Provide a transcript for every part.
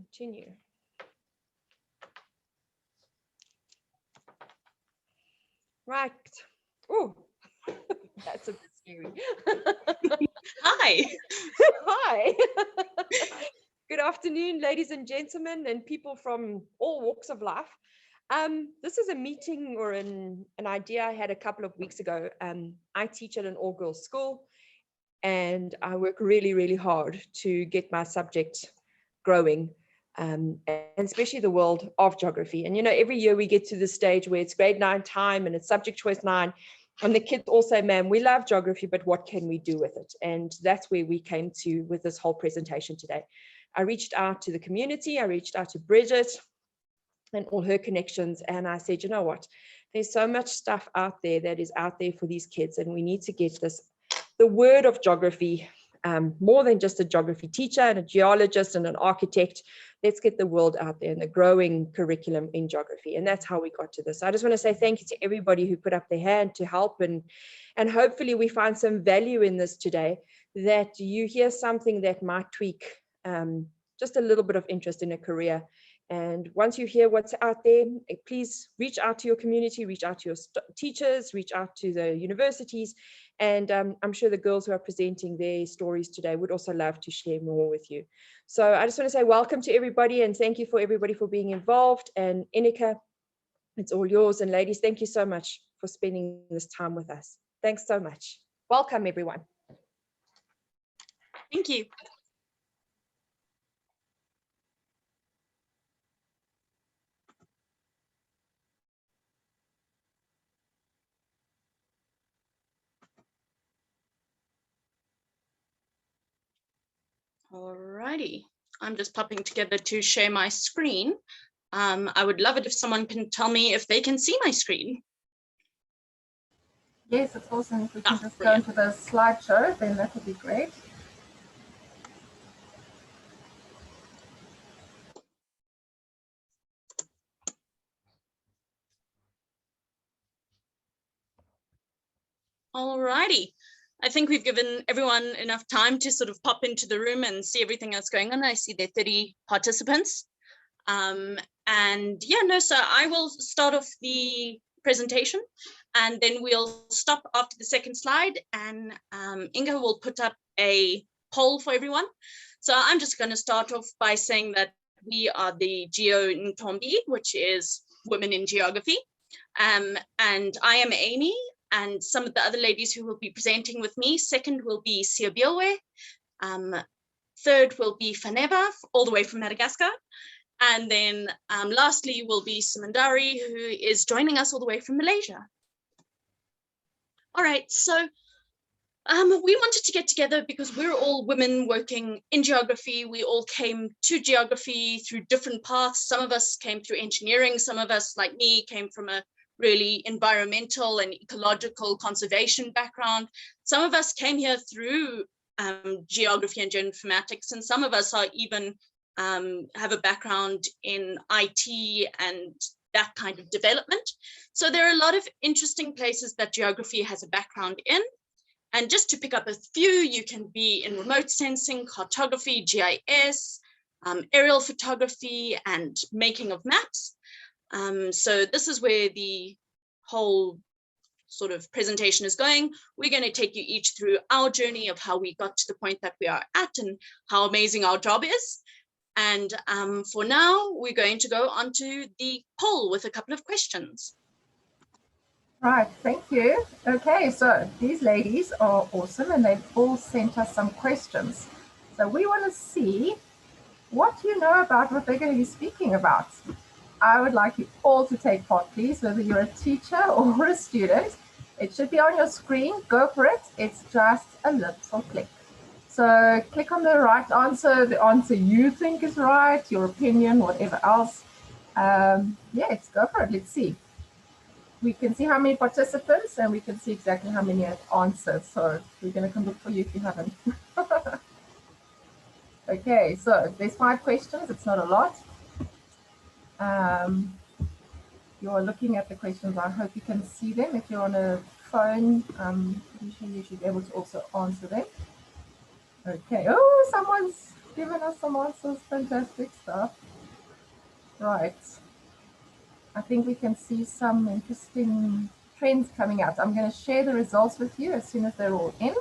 continue. Right. Oh, that's a bit scary. Hi. Hi. Good afternoon, ladies and gentlemen, and people from all walks of life. This is a meeting or an idea I had a couple of weeks ago. I teach at an all-girls school, and I work really, really hard to get my subject growing, and especially the world of geography. And, you know, every year we get to the stage where it's grade 9 time and it's subject choice 9. And the kids all say, "Ma'am, we love geography, but what can we do with it?" And that's where we came to with this whole presentation today. I reached out to the community. I reached out to Bridget and all her connections. And I said, you know what? There's so much stuff out there that is out there for these kids. And we need to get the word of geography, more than just a geography teacher and a geologist and an architect. Let's get the world out there and the growing curriculum in geography. And that's how we got to this. I just want to say thank you to everybody who put up their hand to help. And hopefully we find some value in this today, that you hear something that might tweak just a little bit of interest in a career. And once you hear what's out there, please reach out to your community, reach out to your teachers, reach out to the universities. And I'm sure the girls who are presenting their stories today would also love to share more with you. So I just want to say welcome to everybody and thank you for everybody for being involved. And Inika, it's all yours. And ladies, thank you so much for spending this time with us. Thanks so much. Welcome, everyone. Thank you. Alrighty, I'm just popping together to share my screen. I would love it if someone can tell me if they can see my screen. Yes, it's awesome. If we can just go into the slideshow, then that would be great. Alrighty. I think we've given everyone enough time to sort of pop into the room and see everything that's going on. I see there are 30 participants. And yeah, no, so I will start off the presentation and then we'll stop after the second slide and Inga will put up a poll for everyone. So I'm just going to start off by saying that we are the GeoNtombi, which is Women in Geography. And I am Amy. And some of the other ladies who will be presenting with me. Second will be Siabilwe. Third will be Faneva, all the way from Madagascar. And then lastly will be Sumandari, who is joining us all the way from Malaysia. All right, so we wanted to get together because we're all women working in geography. We all came to geography through different paths. Some of us came through engineering. Some of us, like me, came from a really environmental and ecological conservation background. Some of us came here through geography and geoinformatics, and some of us are even have a background in IT and that kind of development. So there are a lot of interesting places that geography has a background in. And just to pick up a few, you can be in remote sensing, cartography, GIS, aerial photography, and making of maps. So this is where the whole sort of presentation is going. We're going to take you each through our journey of how we got to the point that we are at and how amazing our job is. And for now, we're going to go on to the poll with a couple of questions. Right, thank you. Okay, so these ladies are awesome and they've all sent us some questions. So we want to see what you know about what they're going to be speaking about. I would like you all to take part, please, whether you're a teacher or a student. It should be on your screen. Go for it. It's just a little click. So click on the right answer, the answer you think is right, your opinion, whatever else. Yes, go for it. Let's see. We can see how many participants and we can see exactly how many have answered. So we're going to come look for you if you haven't. Okay, so there's 5 questions. It's not a lot. You're looking at the questions. I hope you can see them. If you're on a phone, you should be able to also answer them. Okay. Oh, someone's given us some answers. Fantastic stuff. Right. I think we can see some interesting trends coming out. I'm going to share the results with you as soon as they're all in.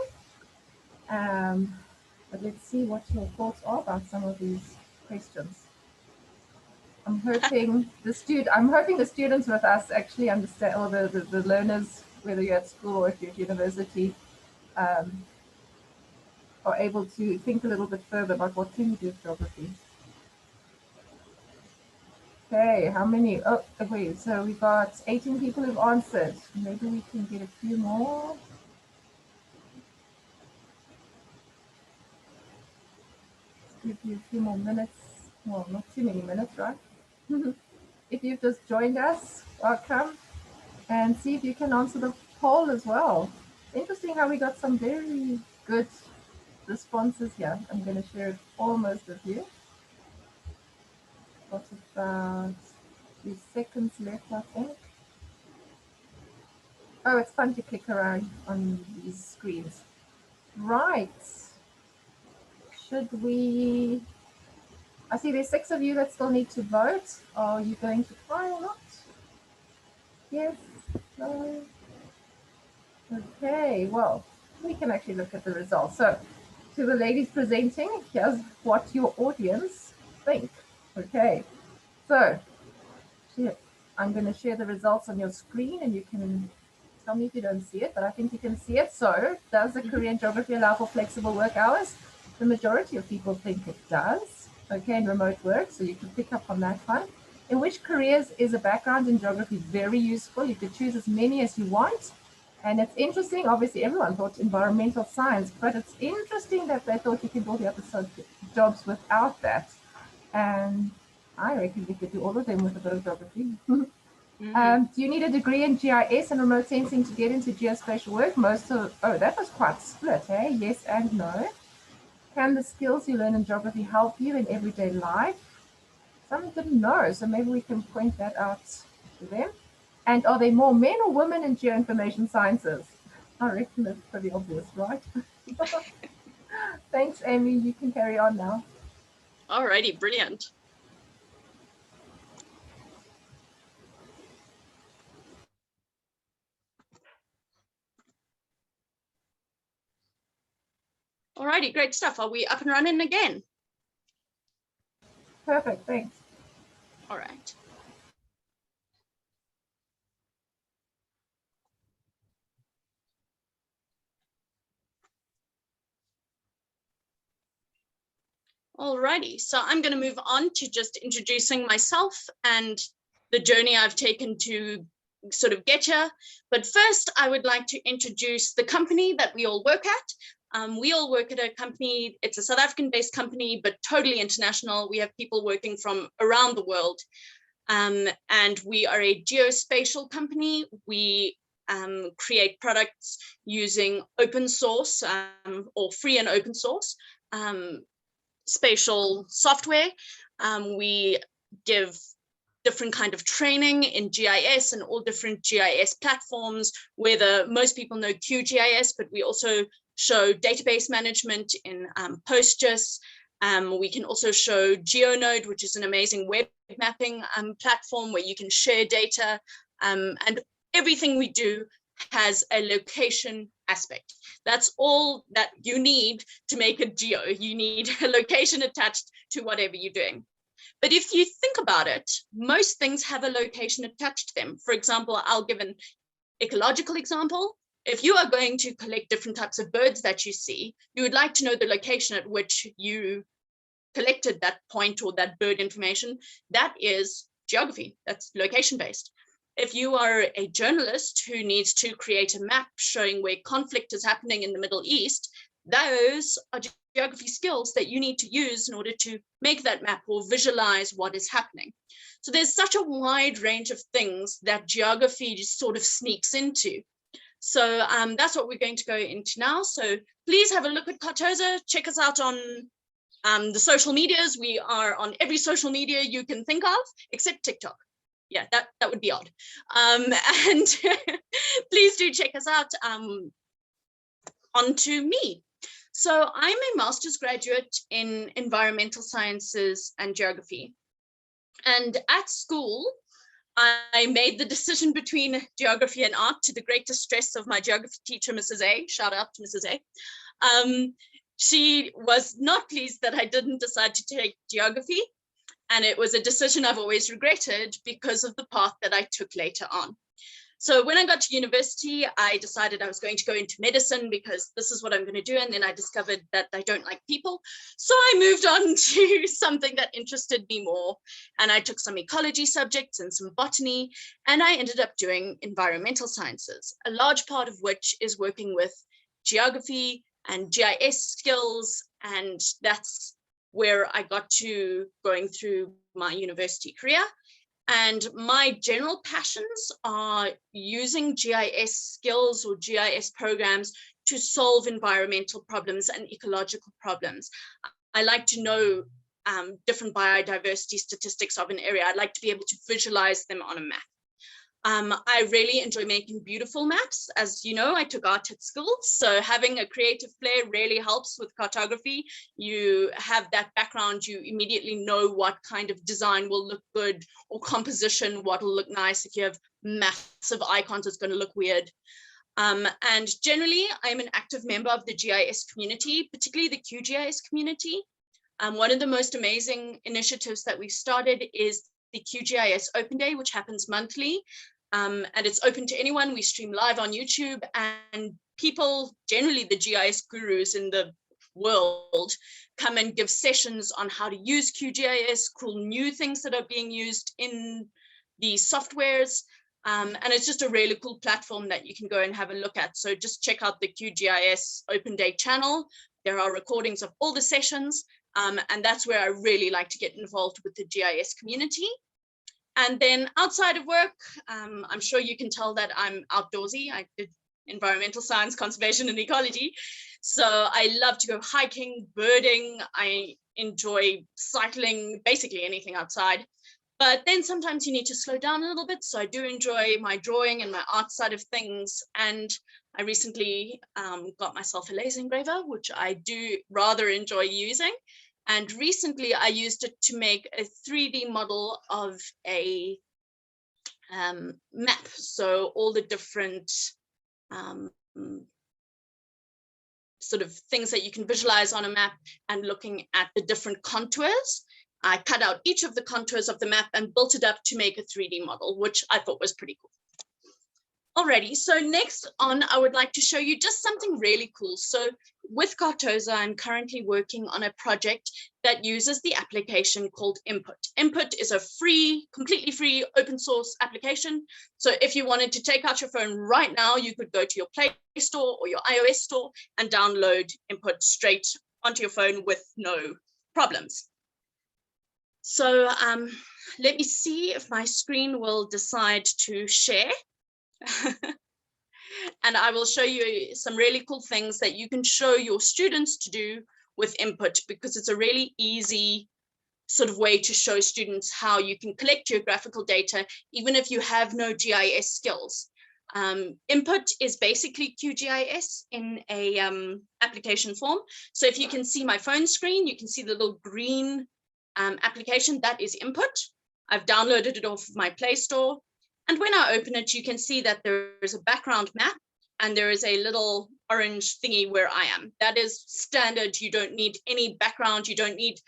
But let's see what your thoughts are about some of these questions. I'm hoping the students with us actually understand, or the learners, whether you're at school or if you're at university, are able to think a little bit further about what can you do with geography. Okay, how many? Oh, wait, so we got 18 people who've answered. Maybe we can get a few more. Let's give you a few more minutes. Well, not too many minutes, right? If you've just joined us, welcome. And see if you can answer the poll as well. Interesting how we got some very good responses here. I'm going to share it almost with you. Got about 2 seconds left, I think. Oh, it's fun to click around on these screens. Right. Should we... I see there's 6 of you that still need to vote. Are you going to try or not? Yes? No? Okay, well, we can actually look at the results. So, to the ladies presenting, here's what your audience think. Okay, so I'm going to share the results on your screen and you can tell me if you don't see it, but I think you can see it. So, does the career in geography allow for flexible work hours? The majority of people think it does. Okay, in remote work, so you can pick up on that one. In which careers is a background in geography very useful? You could choose as many as you want. And it's interesting, obviously everyone thought environmental science, but it's interesting that they thought you could do all the other jobs without that. And I reckon we could do all of them with a bit of geography. Do you need a degree in GIS and remote sensing to get into geospatial work? Oh, that was quite split, eh? Yes and no. Can the skills you learn in geography help you in everyday life? Some didn't know, so maybe we can point that out to them. And are there more men or women in geoinformation sciences? I reckon that's pretty obvious, right? Thanks, Amy. You can carry on now. Alrighty, brilliant. Alrighty, great stuff. Are we up and running again? Perfect, thanks. All right. Alrighty, so I'm going to move on to just introducing myself and the journey I've taken to sort of get here. But first, I would like to introduce the company that we all work at. We all work at a company, it's a South African-based company, but totally international. We have people working from around the world. And we are a geospatial company. We create products using open source or free and open source spatial software. We give different kind of training in GIS and all different GIS platforms, whether most people know QGIS, but we also show database management in PostGIS. We can also show GeoNode, which is an amazing web mapping platform where you can share data, and everything we do has a location aspect. That's all that you need to make a geo. You need a location attached to whatever you're doing. But if you think about it, most things have a location attached to them. For example, I'll give an ecological example. If you are going to collect different types of birds that you see, you would like to know the location at which you collected that point or that bird information. That is geography, that's location based. If you are a journalist who needs to create a map showing where conflict is happening in the Middle East, those are geography skills that you need to use in order to make that map or visualize what is happening. So there's such a wide range of things that geography just sort of sneaks into. So that's what we're going to go into now. So please have a look at Contoso. Check us out on the social medias. We are on every social media you can think of, except TikTok. Yeah, that would be odd. And please do check us out. On to me. So I'm a master's graduate in environmental sciences and geography. And at school, I made the decision between geography and art, to the great distress of my geography teacher, Mrs. A. Shout out to Mrs. A. She was not pleased that I didn't decide to take geography. And it was a decision I've always regretted because of the path that I took later on. So when I got to university, I decided I was going to go into medicine because this is what I'm going to do. And then I discovered that I don't like people. So I moved on to something that interested me more. And I took some ecology subjects and some botany, and I ended up doing environmental sciences, a large part of which is working with geography and GIS skills. And that's where I got to going through my university career. And my general passions are using GIS skills or GIS programs to solve environmental problems and ecological problems. I like to know different biodiversity statistics of an area. I'd like to be able to visualize them on a map. I really enjoy making beautiful maps. As you know, I took art at school, so having a creative flair really helps with cartography. You have that background, you immediately know what kind of design will look good, or composition, what will look nice. If you have massive icons, it's going to look weird. And generally, I'm an active member of the GIS community, particularly the QGIS community. One of the most amazing initiatives that we started is the QGIS Open Day, which happens monthly. And it's open to anyone. We stream live on YouTube, and people, generally the GIS gurus in the world, come and give sessions on how to use QGIS, cool new things that are being used in the softwares. And it's just a really cool platform that you can go and have a look at. So just check out the QGIS Open Day channel. There are recordings of all the sessions. And that's where I really like to get involved with the GIS community. And then outside of work, I'm sure you can tell that I'm outdoorsy. I did environmental science, conservation, and ecology. So I love to go hiking, birding. I enjoy cycling, basically anything outside. But then sometimes you need to slow down a little bit. So I do enjoy my drawing and my art side of things. And I recently got myself a laser engraver, which I do rather enjoy using. And recently I used it to make a 3D model of a map. So all the different sort of things that you can visualize on a map, and looking at the different contours. I cut out each of the contours of the map and built it up to make a 3D model, which I thought was pretty cool. Alrighty, so next on, I would like to show you just something really cool. So with Contoso, I'm currently working on a project that uses the application called Input. Input is a free, completely free open source application. So if you wanted to take out your phone right now, you could go to your Play Store or your iOS store and download Input straight onto your phone with no problems. So let me see if my screen will decide to share. And I will show you some really cool things that you can show your students to do with Input, because it's a really easy sort of way to show students how you can collect geographical data, even if you have no GIS skills. Input is basically QGIS in a application form. So if you can see my phone screen, you can see the little green application, that is Input. I've downloaded it off of my Play Store. And when I open it, you can see that there is a background map and there is a little orange thingy where I am. That is standard. You don't need any background. You don't need,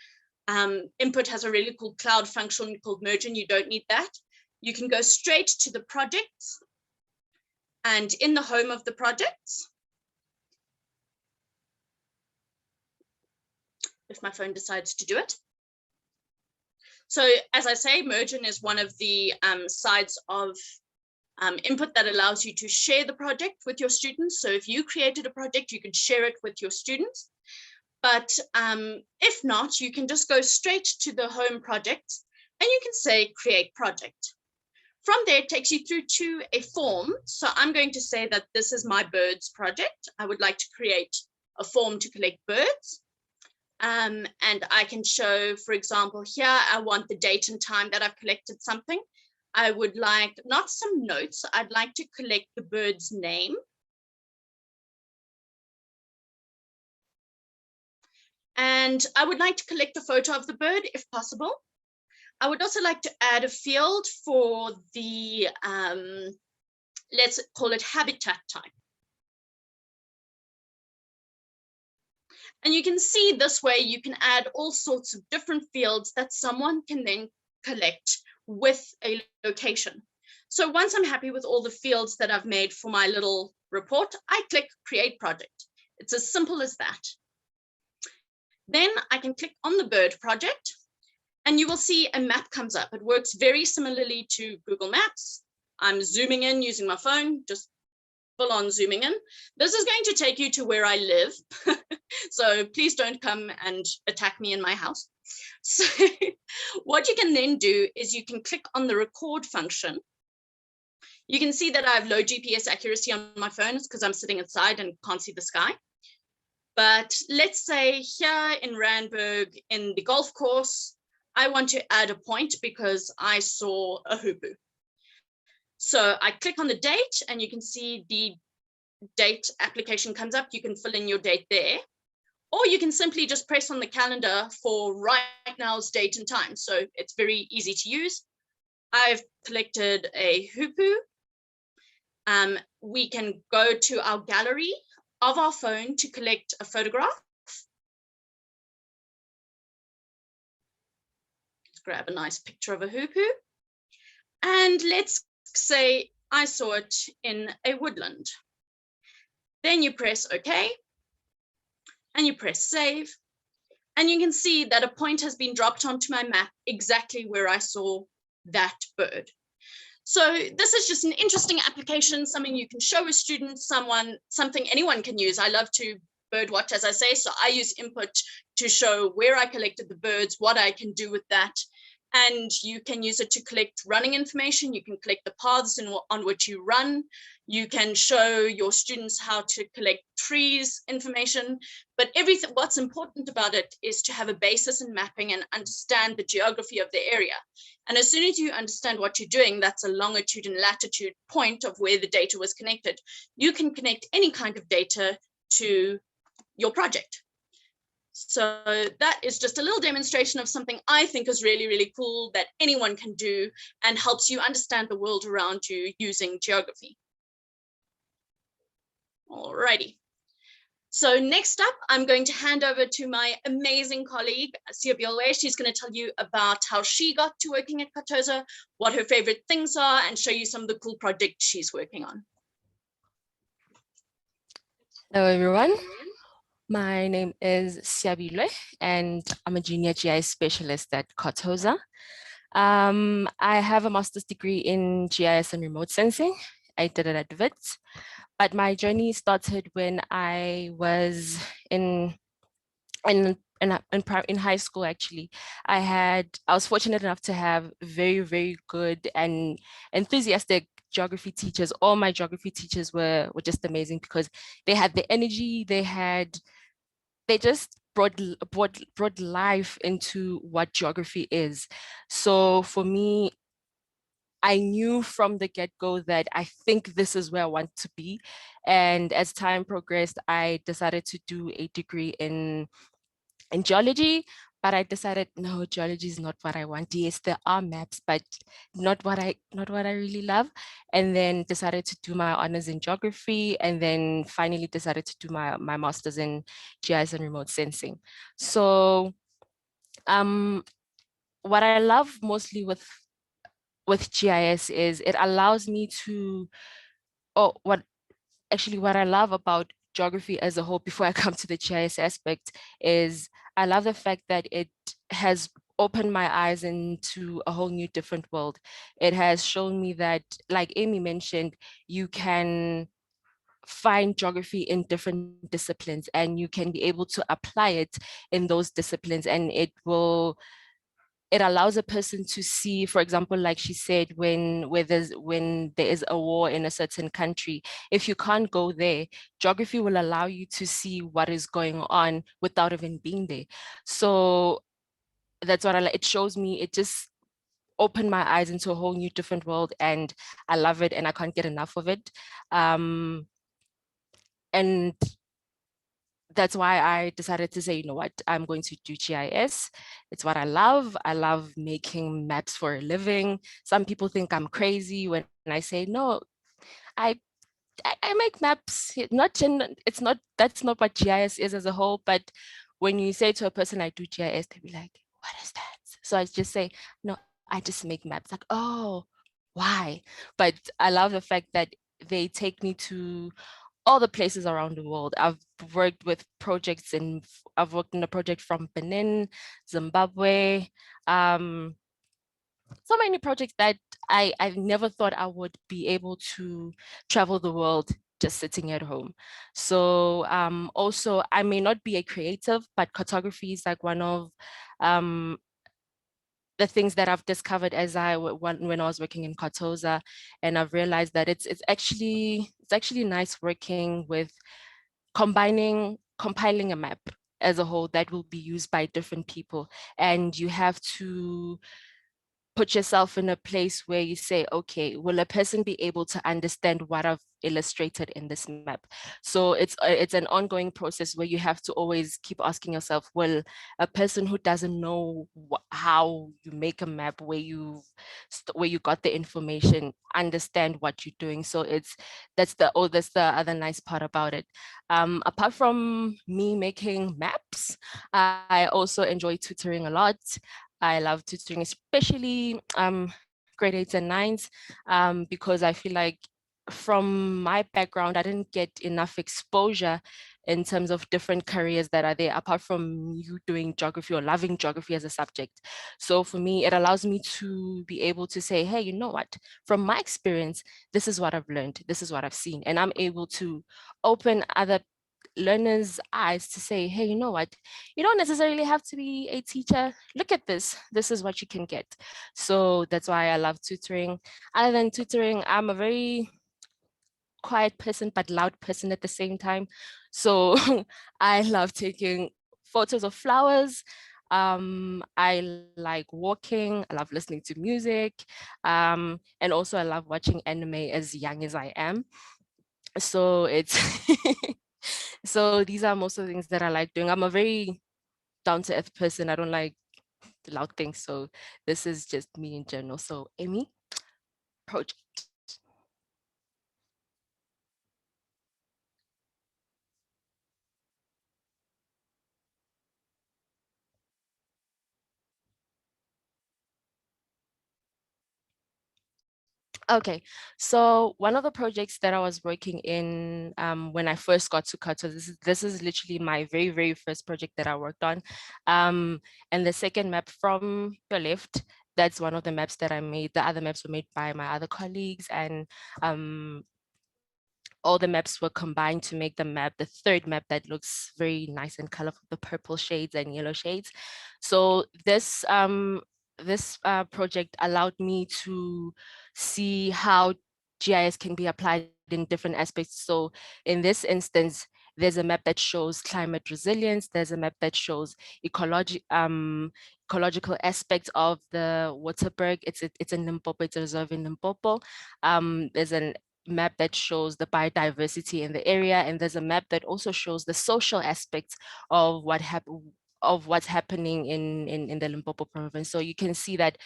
Input has a really cool cloud function called Merging. You don't need that. You can go straight to the projects, and in the home of the projects, if my phone decides to do it. So as I say, Merging is one of the sides of Input that allows you to share the project with your students. So if you created a project, you can share it with your students. But if not, you can just go straight to the home project and you can say create project. From there, it takes you through to a form. So I'm going to say that this is my birds project. I would like to create a form to collect birds. And I can show, for example, here, I want the date and time that I've collected something. I would like not some notes. I'd like to collect the bird's name. And I would like to collect a photo of the bird if possible. I would also like to add a field for the, let's call it habitat type. And you can see this way you can add all sorts of different fields that someone can then collect with a location. So once I'm happy with all the fields that I've made for my little report, I click Create Project. It's as simple as that. Then I can click on the bird project and you will see a map comes up. It works very similarly to Google Maps. I'm zooming in using my phone, just full on zooming in. This is going to take you to where I live. So please don't come and attack me in my house. So what you can then do is you can click on the record function. You can see that I have low GPS accuracy on my phone. It's because I'm sitting inside and can't see the sky. But let's say here in Randburg, in the golf course, I want to add a point because I saw a hoopoe. So I click on the date and you can see the date application comes up. You can fill in your date there, or you can simply just press on the calendar for right now's date and time. So it's very easy to use. I've collected a hoopoe. We can go to our gallery of our phone to collect a photograph. Let's grab a nice picture of a hoopoe. And let's say I saw it in a woodland. Then you press OK, and you press save. And you can see that a point has been dropped onto my map exactly where I saw that bird. So this is just an interesting application, something you can show a student, something anyone can use. I love to bird watch, as I say, so I use input to show where I collected the birds, what I can do with that. And you can use it to collect running information. You can collect the paths on which you run. You can show your students how to collect trees information. But everything, what's important about it is to have a basis in mapping and understand the geography of the area. And as soon as you understand what you're doing, that's a longitude and latitude point of where the data was connected. You can connect any kind of data to your project. So that is just a little demonstration of something I think is really, really cool that anyone can do and helps you understand the world around you using geography. Alrighty. So next up, I'm going to hand over to my amazing colleague, Siabilwe. She's going to tell you about how she got to working at Contoso, what her favorite things are, and show you some of the cool projects she's working on. Hello, everyone. My name is Siabilwe, and I'm a junior GIS specialist at Contoso. I have a master's degree in GIS and remote sensing. I did it at WITS, but my journey started when I was in high school. Actually, I was fortunate enough to have very, very good and enthusiastic geography teachers. All my geography teachers were just amazing because they had the energy, they just brought life into what geography is. So for me, I knew from the get-go that I think this is where I want to be. And as time progressed, I decided to do a degree in geology, but I decided, no, geology is not what I want. Yes, there are maps, but not what I really love. And then decided to do my honors in geography, and then finally decided to do my master's in GIS and remote sensing. So what I love mostly with GIS is it allows me to, what I love about geography as a whole, before I come to the GIS aspect, is I love the fact that it has opened my eyes into a whole new different world. It has shown me that, like Amy mentioned, you can find geography in different disciplines and you can be able to apply it in those disciplines, and it allows a person to see, for example, like she said, when there is a war in a certain country, if you can't go there, geography will allow you to see what is going on without even being there. So that's what I like. It shows me, it just opened my eyes into a whole new different world, and I love it and I can't get enough of it. And that's why I decided to say, you know what, I'm going to do GIS. It's what I love. I love making maps for a living. Some people think I'm crazy when I say, no, I I make maps. It's not, that's not what GIS is as a whole, but when you say to a person, I do GIS, they'll be like, what is that? So I just say, no, I just make maps. Like, oh, why? But I love the fact that they take me to all the places around the world. I've worked in a project from Benin, Zimbabwe, um, so many projects that I never thought I would be able to travel the world just sitting at home. So also, I may not be a creative, but cartography is like one of the things that I've discovered as when I was working in Contoso, and I've realized that it's actually nice working with compiling a map as a whole that will be used by different people, and you have to put yourself in a place where you say, okay, will a person be able to understand what I've illustrated in this map? So it's an ongoing process where you have to always keep asking yourself, will a person who doesn't know how you make a map, where you got the information, understand what you're doing? So that's the other nice part about it. Apart from me making maps, I also enjoy tutoring a lot. I love tutoring, especially grade 8s and 9s, because I feel like from my background, I didn't get enough exposure in terms of different careers that are there, apart from you doing geography or loving geography as a subject. So for me, it allows me to be able to say, hey, you know what, from my experience, this is what I've learned, this is what I've seen, and I'm able to open other learners' eyes to say, hey, you know what, you don't necessarily have to be a teacher. Look at this is what you can get. So that's why I love tutoring. Other than tutoring, I'm a very quiet person but loud person at the same time. So I love taking photos of flowers. I like walking, I love listening to music, and also I love watching anime as young as I am. So it's so these are most of the things that I like doing. I'm a very down to earth person. I don't like loud things. So this is just me in general. So Amy, project. Okay, so one of the projects that I was working in when I first got to Qatar, this is literally my very first project that I worked on. And the second map from your left, that's one of the maps that I made. The other maps were made by my other colleagues, and all the maps were combined to make the third map that looks very nice and colorful, the purple shades and yellow shades. So this project allowed me to see how GIS can be applied in different aspects. So in this instance, there's a map that shows climate resilience. There's a map that shows ecological aspects of the Waterberg. It's in Limpopo, it's a reserve in Limpopo. There's an map that shows the biodiversity in the area, and there's a map that also shows the social aspects of what's happening in the Limpopo province. So you can see that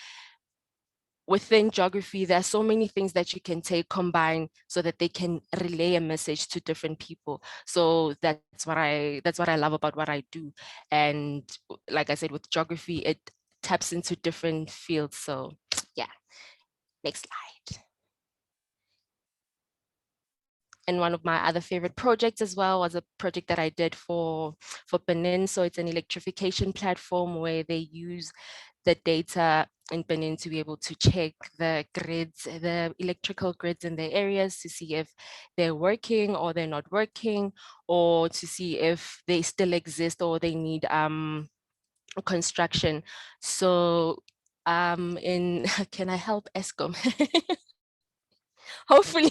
within geography, there are so many things that you can take, combine, so that they can relay a message to different people. So that's what I love about what I do. And like I said, with geography, it taps into different fields. So yeah, next slide. And one of my other favorite projects as well was a project that I did for Benin. So it's an electrification platform where they use the data in Benin to be able to check the grids, the electrical grids in their areas, to see if they're working or they're not working, or to see if they still exist or they need construction. So in can I help ESCOM? Hopefully.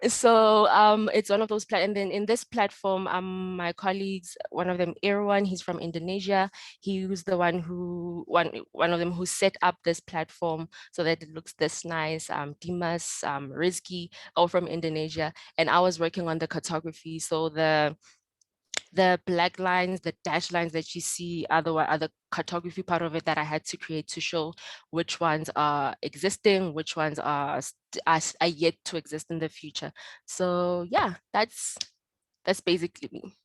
So it's one of those and then in this platform, my colleagues, one of them Irwan, he's from Indonesia. He was the one of them who set up this platform so that it looks this nice. Dimas, Rizky, all from Indonesia, and I was working on the cartography. So the the black lines, the dash lines that you see are the cartography part of it that I had to create to show which ones are existing, which ones are yet to exist in the future. So yeah, that's basically me.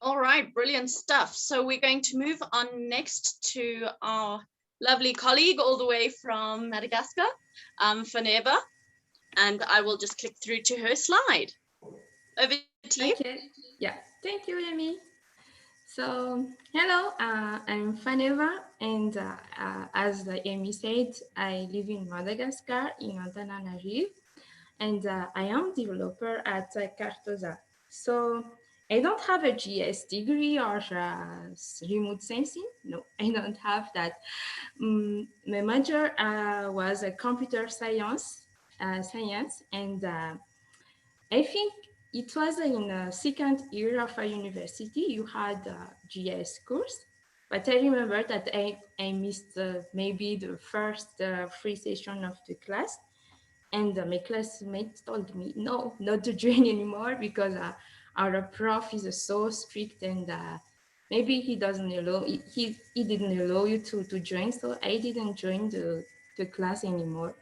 All right, brilliant stuff. So we're going to move on next to our lovely colleague all the way from Madagascar, Faneva, and I will just click through to her slide. Over to you. Okay, yeah, thank you, Amy. So, hello, I'm Faneva, and as Amy said, I live in Madagascar, in Antananarivo, and I am developer at Contoso. So, I don't have a GS degree or remote sensing. No, I don't have that. My major was a computer science, and I think it was in the second year of a university, you had a GIS course, but I remember that I missed maybe the first free session of the class. And my classmates told me, no, not to join anymore because our prof is so strict and maybe he doesn't allow, he didn't allow you to join. So I didn't join the class anymore.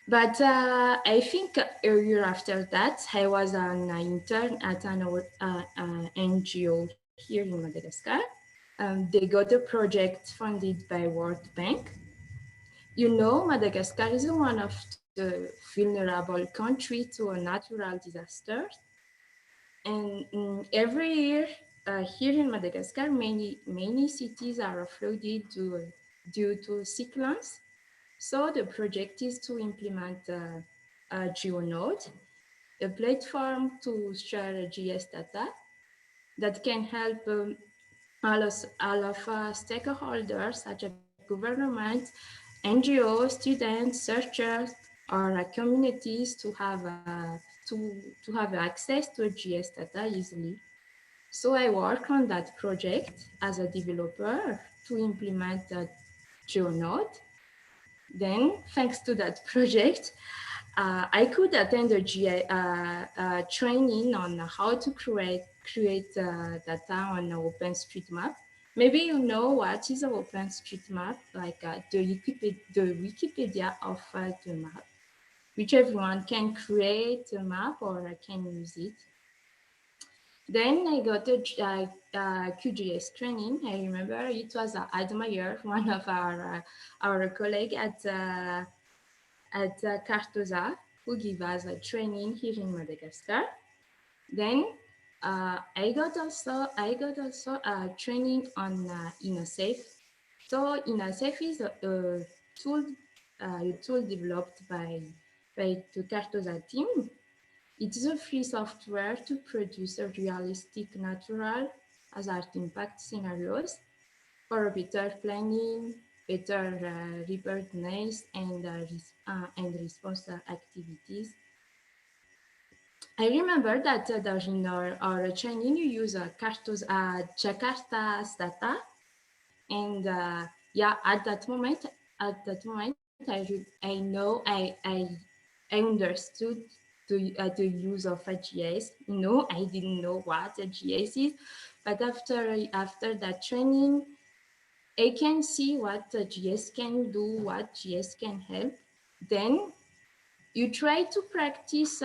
But I think a year after that, I was an intern at an NGO here in Madagascar. They got a project funded by World Bank. You know, Madagascar is one of the vulnerable countries to a natural disasters. And every year here in Madagascar, many cities are flooded due to cyclones. So the project is to implement a GeoNode, a platform to share GS data that can help all of stakeholders such as government, NGOs, students, searchers, or communities to have access to GS data easily. So I work on that project as a developer to implement a GeoNode. Then, thanks to that project, I could attend a training on how to create data on OpenStreetMap. Maybe you know what is an OpenStreetMap, like the Wikipedia of the map, which everyone can create a map or can use it. Then I got a QGIS training. I remember it was Admire, one of our colleague at Contoso, who gave us a training here in Madagascar. Then I got also a training on InnoSafe. So InnoSafe is a tool developed by the Contoso team. It is a free software to produce a realistic natural hazard impact scenarios for better planning, better preparedness, and response activities. I remember that during our training, you use Jakarta's data, and yeah, at that moment, I understood the use of a GIS. No, I didn't know what a GIS is, but after that training, I can see what the GIS can do, what GIS can help. Then you try to practice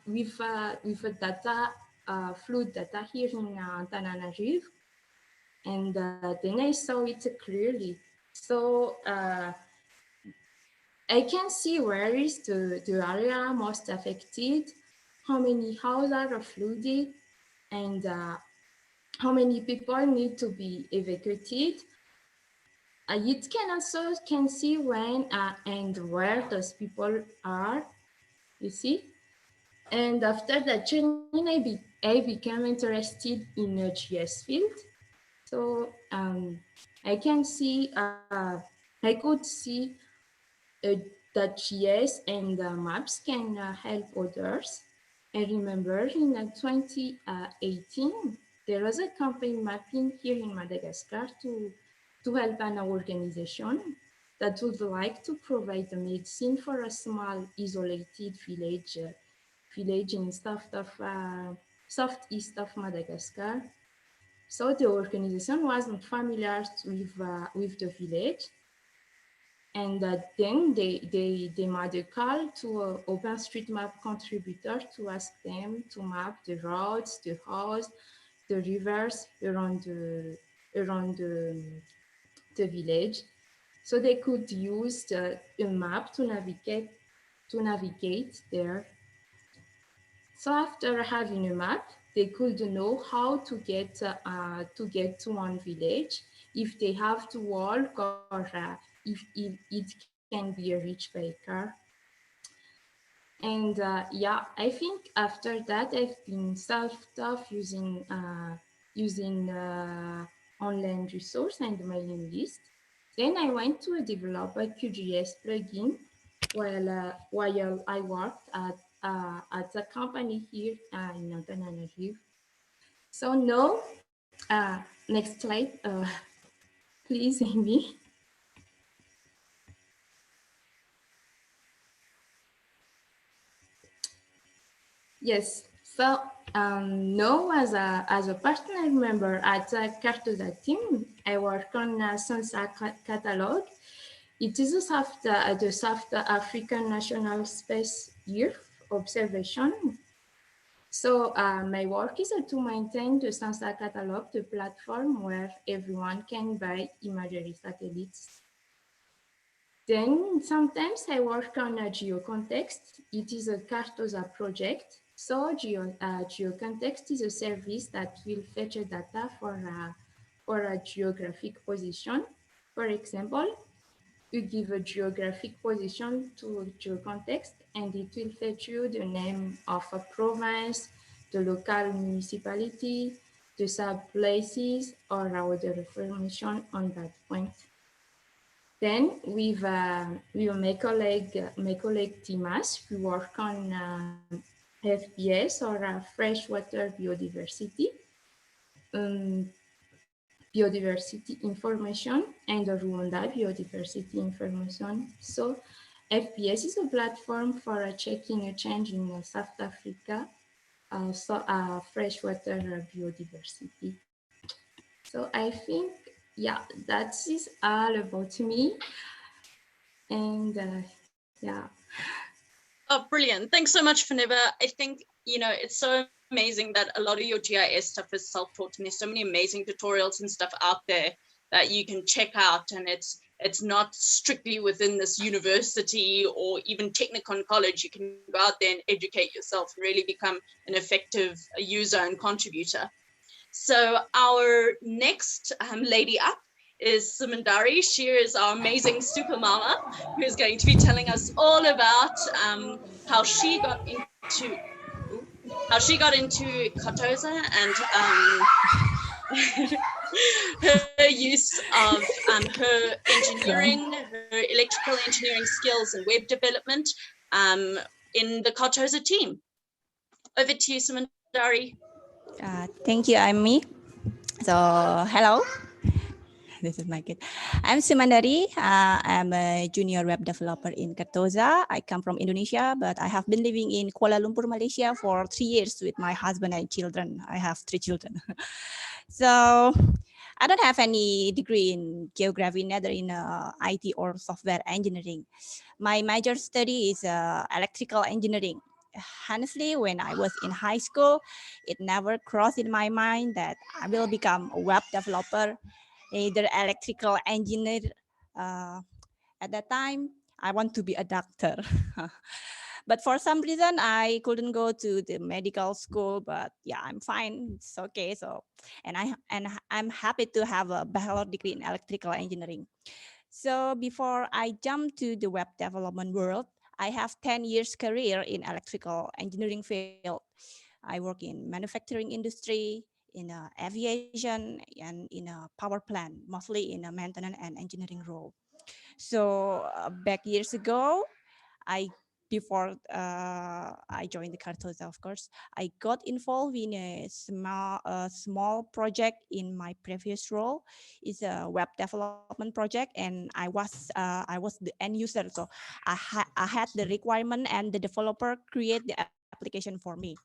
with a data, flood data here in Antananarivo, and then I saw it clearly. So I can see where is the area most affected, how many houses are flooded, and how many people need to be evacuated. It can also see when and where those people are, you see. And after that training, I became interested in a GS field. So I can see, I could see that GS and maps can help others. I remember in 2018, there was a campaign mapping here in Madagascar to help an organization that would like to provide the medicine for a small isolated village in southeast of Madagascar. So the organization wasn't familiar with the village, and then they made a call to an OpenStreetMap contributor to ask them to map the roads, the house, the rivers around the village, so they could use a map to navigate there. So after having a map, they could know how to get to one village, if they have to walk, or if it can be reached by car. And yeah, I think after that I've been self-taught using online resource and mailing list. Then I went to develop a QGIS plugin while I worked at a company here in Antananarivo. So now, next slide, please, Amy. Yes. So now, as a partner member at the Cartosa team, I work on Sansa catalog. It is the South African National Space Year observation. So my work is to maintain the Sansa catalog, the platform where everyone can buy imagery satellites. Then sometimes I work on a GeoContext. It is a Cartosa project. So GeoContext is a service that will fetch data for a geographic position. For example, you give a geographic position to GeoContext, and it will fetch you the name of a province, the local municipality, the sub-places, or other information on that point. Then with my colleague Timas, we work on FPS, or freshwater biodiversity information, and the Rwanda biodiversity information. So FPS is a platform for checking a change in South Africa, freshwater biodiversity. So I think, yeah, that is all about me. And yeah. Oh, brilliant. Thanks so much, Funeba. I think, it's so amazing that a lot of your GIS stuff is self-taught, and there's so many amazing tutorials and stuff out there that you can check out, and it's not strictly within this university or even Technicon college. You can go out there and educate yourself and really become an effective user and contributor. So our next lady up is Sumandari. She is our amazing super mama, who's going to be telling us all about how she got into Contoso and her use of her engineering, her electrical engineering skills and web development in the Contoso team. Over to you, Sumandari. Thank you, Amy. So, hello. This is my kid. I'm Sumandari. I'm a junior web developer in Contoso. I come from Indonesia, but I have been living in Kuala Lumpur, Malaysia for 3 years with my husband and children. I have 3 children. So, I don't have any degree in geography, neither in IT or software engineering. My major study is electrical engineering. Honestly, when I was in high school, it never crossed in my mind that I will become a web developer, either electrical engineer. At that time, I want to be a doctor. But for some reason, I couldn't go to the medical school, but yeah, I'm fine. It's okay. So, and I'm happy to have a bachelor degree in electrical engineering. So before I jump to the web development world, I have 10 years career in electrical engineering field. I work in manufacturing industry, in aviation, and in a power plant, mostly in a maintenance and engineering role. So back years ago, I before I joined the Contoso, of course, I got involved in a small project in my previous role. It's a web development project, and I was the end user. So I had the requirement, and the developer create the application for me.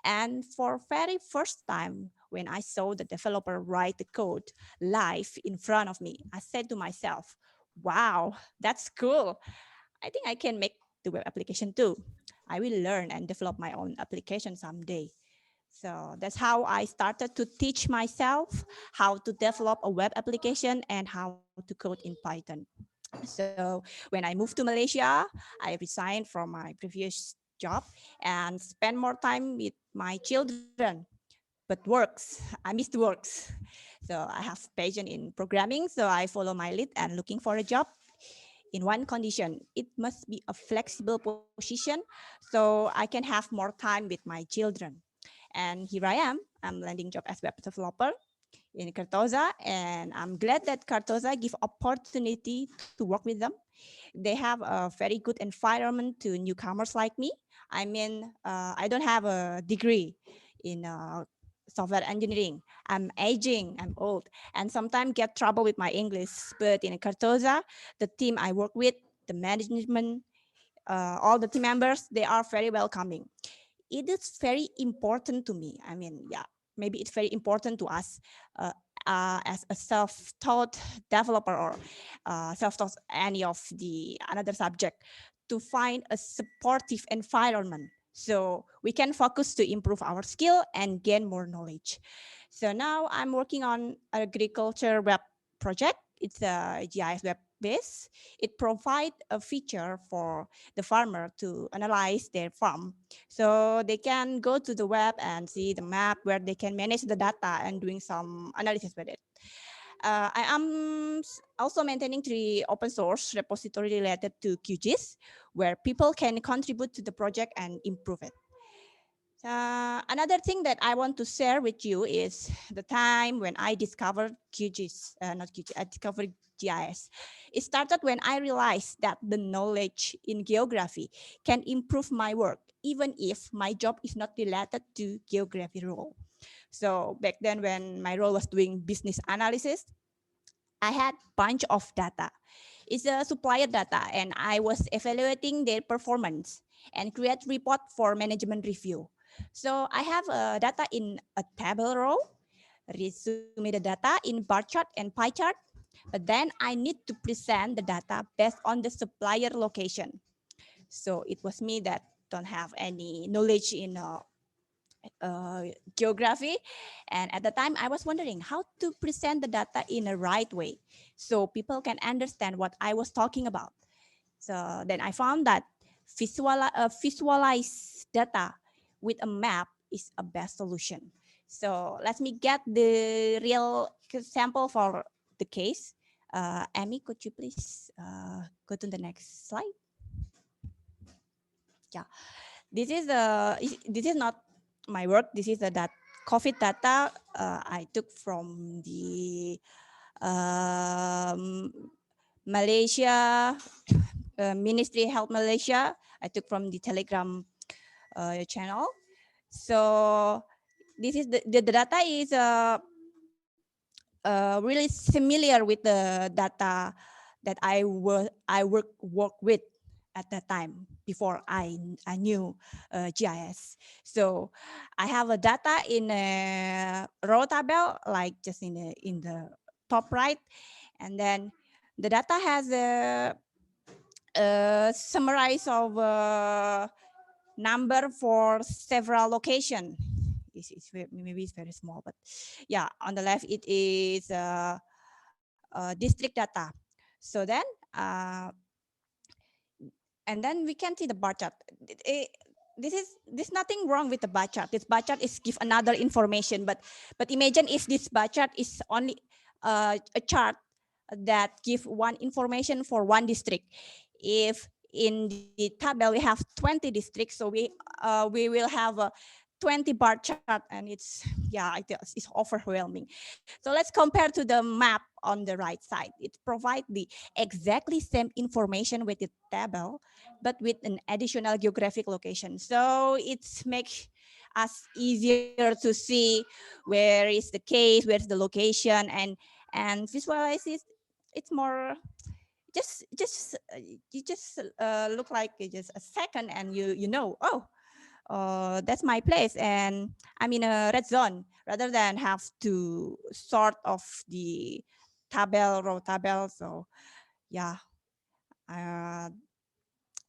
And for very first time, when I saw the developer write the code live in front of me, I said to myself, wow, that's cool. I think I can make the web application too. I will learn and develop my own application someday. So that's how I started to teach myself how to develop a web application and how to code in Python. So when I moved to Malaysia, I resigned from my previous job and spend more time with my children. But works, I missed works. So I have passion in programming, so I follow my lead and looking for a job in one condition. It must be a flexible position so I can have more time with my children. And here I am. I'm landing job as web developer in Contoso, and I'm glad that Contoso give opportunity to work with them. They have a very good environment to newcomers like me. I mean, I don't have a degree in software engineering. I'm aging, I'm old, and sometimes get trouble with my English. But in Contoso, the team I work with, the management, all the team members, they are very welcoming. It is very important to me. I mean, yeah, maybe it's very important to us as a self-taught developer or self-taught any of the another subject to find a supportive environment so we can focus to improve our skill and gain more knowledge. So now I'm working on agriculture web project. It's a GIS web base. It provides a feature for the farmer to analyze their farm. So they can go to the web and see the map where they can manage the data and doing some analysis with it. I am also maintaining 3 open source repository related to QGIS, where people can contribute to the project and improve it. Another thing that I want to share with you is the time when I discovered QGIS, not QGIS, I discovered GIS. It started when I realized that the knowledge in geography can improve my work, even if my job is not related to geography role. So back then when my role was doing business analysis, I had bunch of data. It's a supplier data, and I was evaluating their performance and create report for management review. So I have data in a table row, resume the data in bar chart and pie chart, but then I need to present the data based on the supplier location. So it was me that don't have any knowledge in geography. And at the time I was wondering how to present the data in a right way so people can understand what I was talking about. So then I found that visualize data with a map is a best solution. So let me get the real example for the case. Amy, could you please go to the next slide? Yeah, this is not my work. This is that COVID data I took from the Malaysia Ministry of Health Malaysia. I took from the Telegram channel. So this is the data is really similar with the data that I work with at that time before I knew GIS. So I have a data in a row table, like just in the top right, and then the data has a summarize of number for several location. Maybe it's very small, but yeah, on the left it is district data. So then and then we can see the bar chart. There's nothing wrong with the bar chart. This bar chart is give another information, but imagine if this bar chart is only a chart that give one information for one district. If in the table we have 20 districts, so we will have 20 bar chart, and it's overwhelming. So let's compare to the map on the right side. It provides the exactly same information with the table, but with an additional geographic location. So it makes us easier to see where is the case, where's the location, and visualize it. It's more you just look like just a second, and you know, oh, that's my place, and I'm in a red zone, rather than have to sort of the row table. So yeah,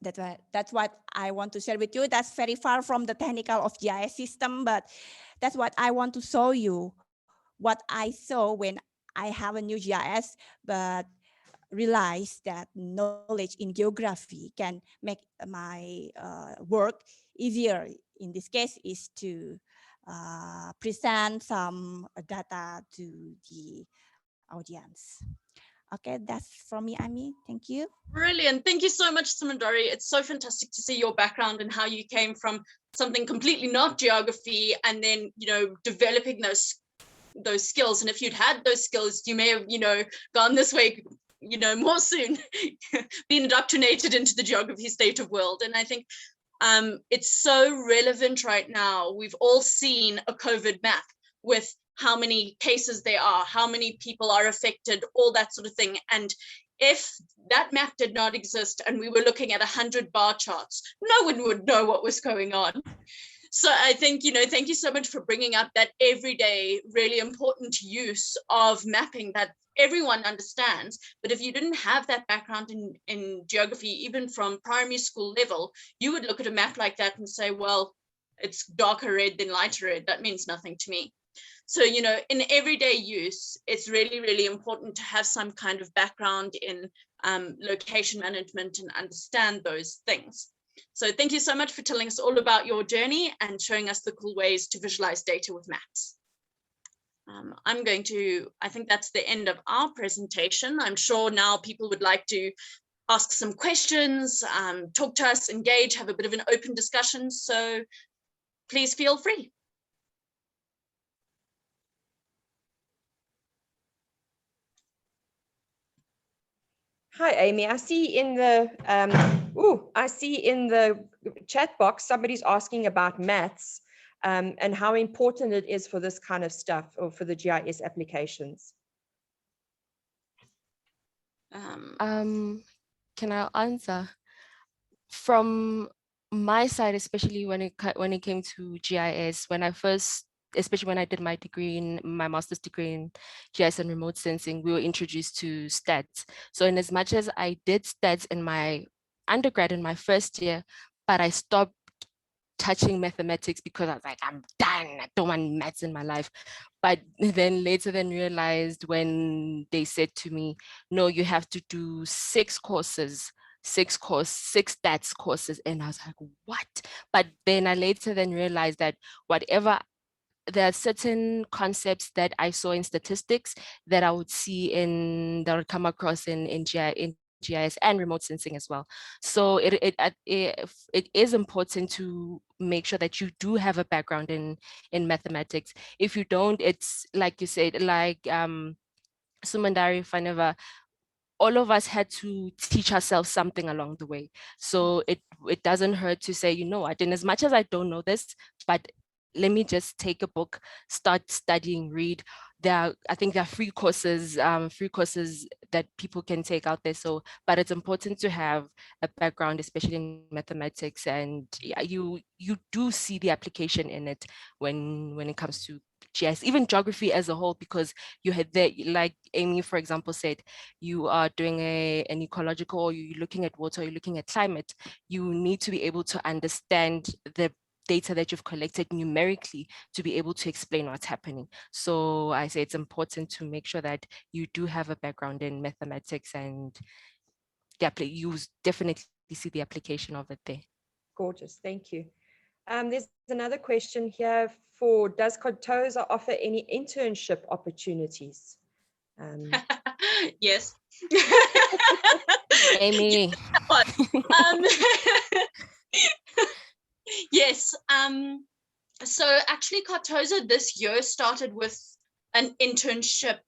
that's what I want to share with you. That's very far from the technical of GIS system, but that's what I want to show you, what I saw when I have a new GIS, but realize that knowledge in geography can make my work easier. In this case, is to present some data to the audience. Okay, that's from me, Amy. Thank you. Brilliant. Thank you so much, Sumandari. It's so fantastic to see your background and how you came from something completely not geography, and then, you know, developing those skills. And if you'd had those skills, you may have, you know, gone this way, you know, more soon, been indoctrinated into the geography state of world. And I think it's so relevant right now. We've all seen a COVID map with how many cases there are, how many people are affected, all that sort of thing. And if that map did not exist and we were looking at 100 bar charts, no one would know what was going on. So I think, you know, thank you so much for bringing up that everyday, really important use of mapping that everyone understands. But if you didn't have that background in geography, even from primary school level, you would look at a map like that and say, well, it's darker red than lighter red. That means nothing to me. So, you know, in everyday use, it's really, really important to have some kind of background in location management and understand those things. So thank you so much for telling us all about your journey and showing us the cool ways to visualize data with maps. I think that's the end of our presentation. I'm sure now people would like to ask some questions, talk to us, engage, have a bit of an open discussion. So please feel free. Hi, Amy. I see in the chat box somebody's asking about maths and how important it is for this kind of stuff, or for the GIS applications. Can I answer? From my side, especially when it came to GIS, especially when I did my master's degree in GIS and remote sensing, we were introduced to stats. So in as much as I did stats in my undergrad in my first year, but I stopped touching mathematics because I was like, I'm done. I don't want maths in my life. But then later realized when they said to me, no, you have to do 6 stats courses. And I was like, what? But then I later realized that there are certain concepts that I saw in statistics that I would come across in GIS and remote sensing as well. So it is important to make sure that you do have a background in mathematics. If you don't, it's like you said, like Sumandari, Faneva, all of us had to teach ourselves something along the way. So it doesn't hurt to say, you know what, and as much as I don't know this, but let me just take a book, start studying, read. I think there are free courses that people can take out there. So, but it's important to have a background, especially in mathematics, and yeah, you do see the application in it when it comes to GIS, even geography as a whole, because you had there, like Amy, for example, said, you are doing an ecological, or you're looking at water, or you're looking at climate. You need to be able to understand the data that you've collected numerically to be able to explain what's happening. So I say it's important to make sure that you do have a background in mathematics, and you definitely see the application of it there. Gorgeous, thank you. There's another question here does Contoso offer any internship opportunities? Yes. Amy. Yes. So actually Contoso this year started with an internship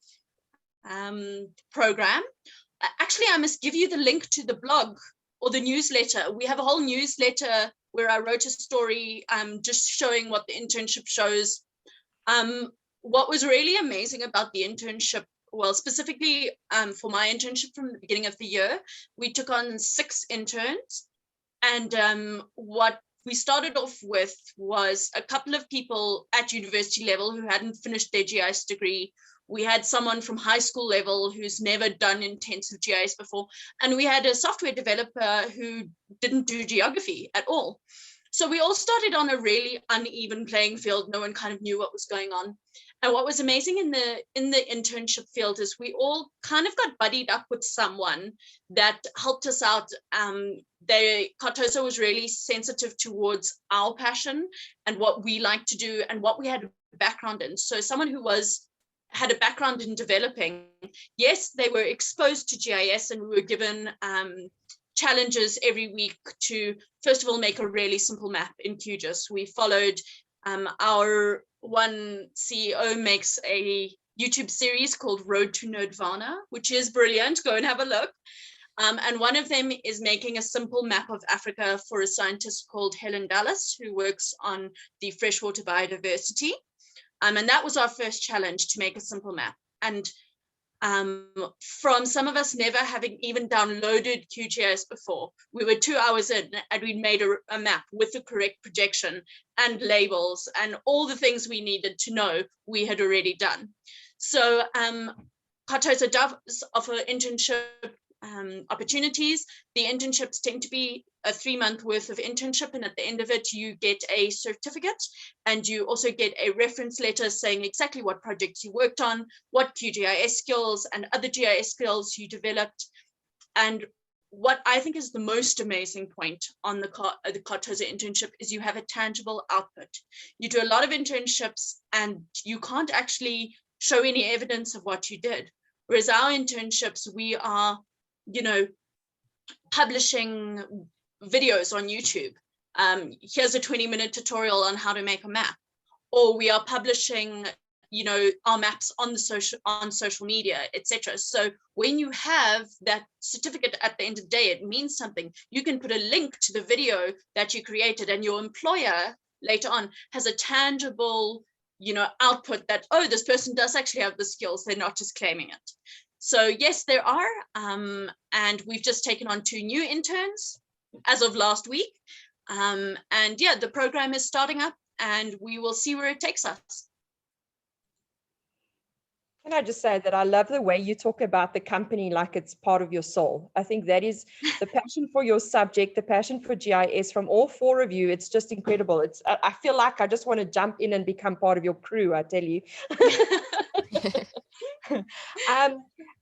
program. Actually, I must give you the link to the blog or the newsletter. We have a whole newsletter where I wrote a story just showing what the internship shows. What was really amazing about the internship, well, specifically for my internship from the beginning of the year, we took on 6 interns. And what we started off with was a couple of people at university level who hadn't finished their GIS degree. We had someone from high school level who's never done intensive GIS before. And we had a software developer who didn't do geography at all. So we all started on a really uneven playing field. No one kind of knew what was going on. And what was amazing in the internship field is we all kind of got buddied up with someone that helped us out. Contoso was really sensitive towards our passion and what we like to do and what we had a background in. So someone who had a background in developing, yes, they were exposed to GIS and we were given challenges every week to, first of all, make a really simple map in QGIS. We followed our one CEO makes a YouTube series called Road to Nerdvana, which is brilliant. Go and have a look. And one of them is making a simple map of Africa for a scientist called Helen Dallas, who works on the freshwater biodiversity. And that was our first challenge, to make a simple map. And from some of us never having even downloaded QGIS before, we were 2 hours in and we'd made a map with the correct projection and labels and all the things we needed to know we had already done. So Contoso does offer internship opportunities. The internships tend to be a 3-month worth of internship, and at the end of it you get a certificate, and you also get a reference letter saying exactly what projects you worked on, what QGIS skills and other GIS skills you developed. And what I think is the most amazing point on the Contoso internship is you have a tangible output. You do a lot of internships and you can't actually show any evidence of what you did, whereas our internships, we are publishing videos on YouTube. Here's a 20-minute tutorial on how to make a map, or we are publishing, our maps on social media, etc. So when you have that certificate at the end of the day, it means something. You can put a link to the video that you created, and your employer later on has a tangible, output that, oh, this person does actually have the skills. They're not just claiming it. So yes, there are, and we've just taken on 2 new interns as of last week. And yeah, the program is starting up and we will see where it takes us. Can I just say that I love the way you talk about the company like it's part of your soul. I think that is the passion for your subject, the passion for GIS from all 4 of you. It's just incredible. I feel like I just want to jump in and become part of your crew, I tell you.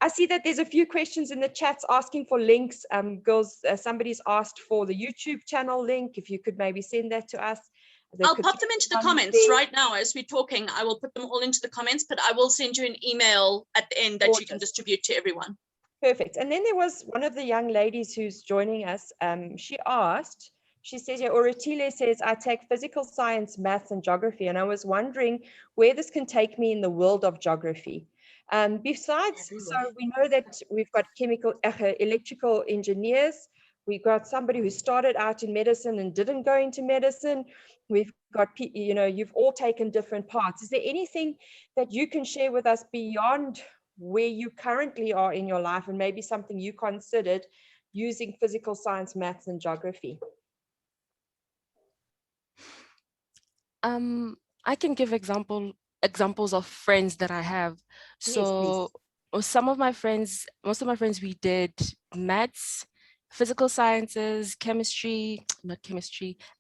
I see that there's a few questions in the chats asking for links. Girls, somebody's asked for the YouTube channel link. If you could maybe send that to us. I'll pop them into the comments right now as we're talking. I will put them all into the comments, but I will send you an email at the end that you can distribute to everyone. Perfect. And then there was one of the young ladies who's joining us. She says, Oratile says, I take physical science, maths, and geography. And I was wondering where this can take me in the world of geography. Besides, so we know that we've got electrical engineers. We've got somebody who started out in medicine and didn't go into medicine. We've got, you've all taken different paths. Is there anything that you can share with us beyond where you currently are in your life and maybe something you considered using physical science, maths, and geography? I can give examples of friends that I have. So most of my friends, we did maths, physical sciences,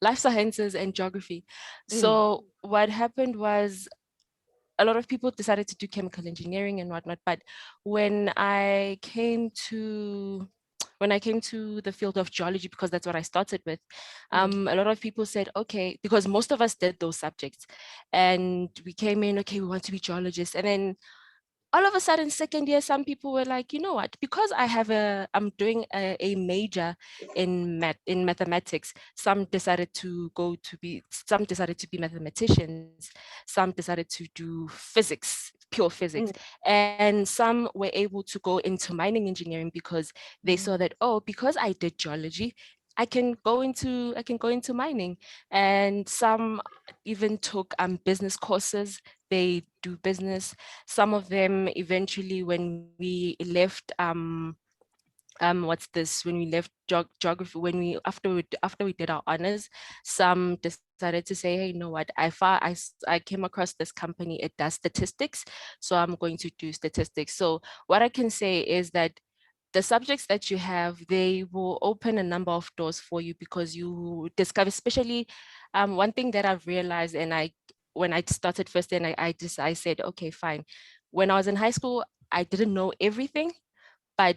life sciences, and geography. So what happened was a lot of people decided to do chemical engineering and whatnot. But when I came to the field of geology, because that's what I started with, a lot of people said, okay, because most of us did those subjects and we came in, okay, we want to be geologists. And then all of a sudden, second year, some people were like, you know what, because I'm doing a major in mathematics, some decided to be mathematicians, some decided to do physics, pure physics, and some were able to go into mining engineering because they saw that, oh, because I did geology, I can go into mining. And some even took business courses. They do business. Some of them eventually, when we left when we left geography, after we did our honors, some decided to say, hey, you know what, I came across this company, it does statistics, so I'm going to do statistics. So what I can say is that the subjects that you have, they will open a number of doors for you, because you discover, especially one thing that I've realized, and when I started first, and I said, okay, fine. When I was in high school, I didn't know everything, but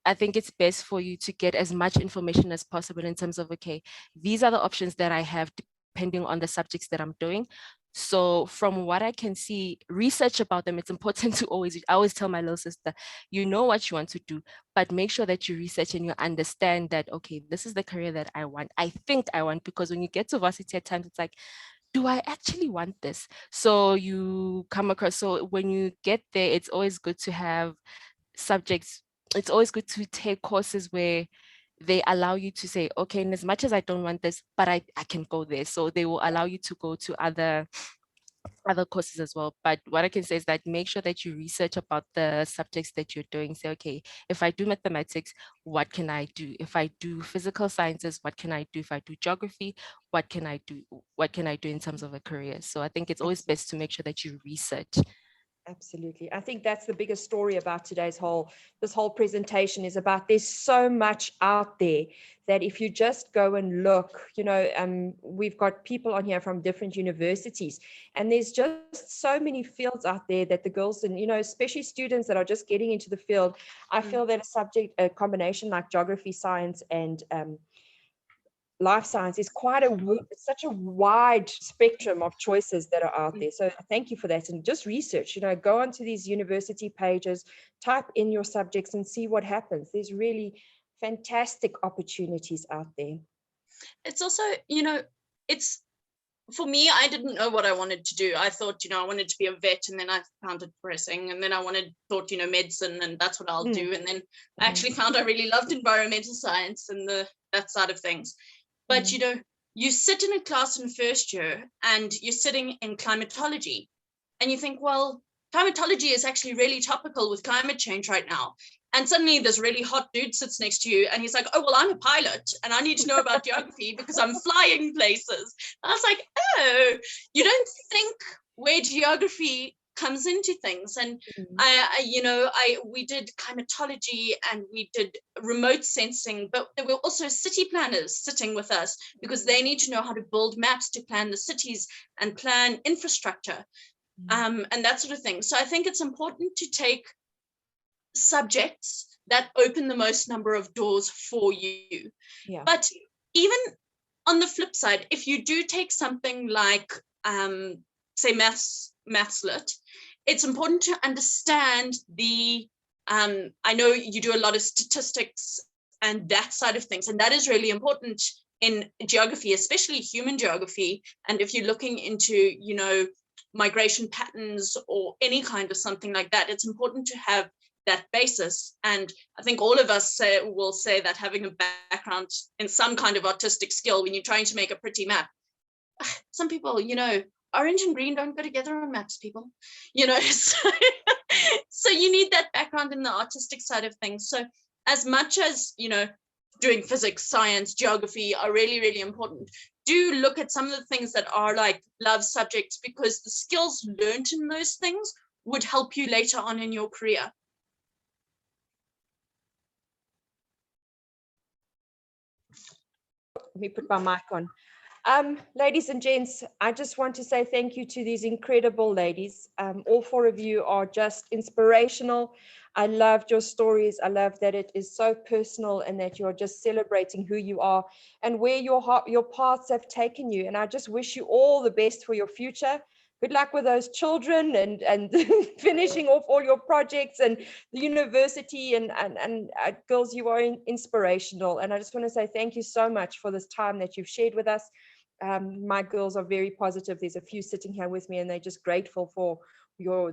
I think it's best for you to get as much information as possible in terms of, okay, these are the options that I have depending on the subjects that I'm doing. So from what I can see, research about them, it's important to I always tell my little sister, you know what you want to do, but make sure that you research and you understand that, okay, this is the career that I want. I think I want, because when you get to varsity at times, it's like, do I actually want this? So you come across, so when you get there, it's always good to have subjects. It's always good to take courses where they allow you to say, okay, and as much as I don't want this, but I can go there. So they will allow you to go to other courses as well. But what I can say is that make sure that you research about the subjects that you're doing. Say, okay, if I do mathematics, what can I do? If I do physical sciences, what can I do? If I do geography, what can I do? What can I do in terms of a career? So I think it's always best to make sure that you research. Absolutely. I think that's the biggest story about this whole presentation, is about there's so much out there that if you just go and look, we've got people on here from different universities, and there's just so many fields out there that the girls, and especially students that are just getting into the field, I feel that a combination like geography, science, and life science is such a wide spectrum of choices that are out there. So thank you for that. And just research, go onto these university pages, type in your subjects and see what happens. There's really fantastic opportunities out there. It's also, it's, for me, I didn't know what I wanted to do. I thought, I wanted to be a vet, and then I found it depressing. And then I thought, medicine, and that's what I'll do. And then I actually found I really loved environmental science and that side of things. But, you sit in a class in first year and you're sitting in climatology, and you think, well, climatology is actually really topical with climate change right now. And suddenly this really hot dude sits next to you and he's like, oh, well, I'm a pilot and I need to know about geography because I'm flying places. And I was like, oh, you don't think where geography comes into things. And we did climatology and we did remote sensing, but there were also city planners sitting with us because they need to know how to build maps to plan the cities and plan infrastructure, and that sort of thing. So I think it's important to take subjects that open the most number of doors for you. Yeah. But even on the flip side, if you do take something like say maths lit, it's important to understand I know you do a lot of statistics and that side of things, and that is really important in geography, especially human geography. And if you're looking into migration patterns or any kind of something like that, it's important to have that basis. And I think all of us will say that having a background in some kind of artistic skill when you're trying to make a pretty map, some people, orange and green don't go together on maps, people, so you need that background in the artistic side of things. So as much as, doing physics, science, geography are really, really important, do look at some of the things that are like love subjects, because the skills learned in those things would help you later on in your career. Let me put my mic on. Ladies and gents, I just want to say thank you to these incredible ladies. All four of you are just inspirational. I loved your stories. I love that it is so personal and that you're just celebrating who you are and where your paths have taken you. And I just wish you all the best for your future. good luck with those children and finishing off all your projects and the university and girls, you are inspirational. And I just want to say thank you so much for this time that you've shared with us. My girls are very positive. There's a few sitting here with me and they're just grateful for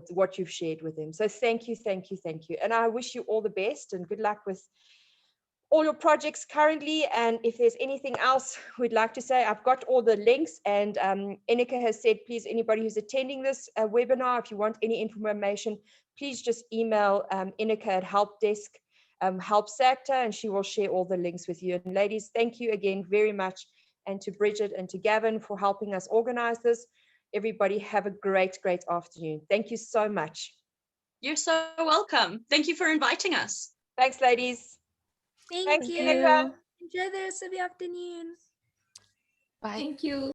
what you've shared with them. So thank you, thank you, thank you. And I wish you all the best and good luck with all your projects currently. And if there's anything else we'd like to say, I've got all the links, and Enika has said, please, anybody who's attending this webinar, if you want any information, please just email Enika at helpdesk help sector, and she will share all the links with you. And ladies, thank you again very much. And to Bridget and to Gavin for helping us organize this. Everybody have a great, great afternoon. Thank you so much. You're so welcome. Thank you for inviting us. Thanks, ladies. Thank Thanks, you. Enika. Enjoy the rest of the afternoon. Bye. Thank you.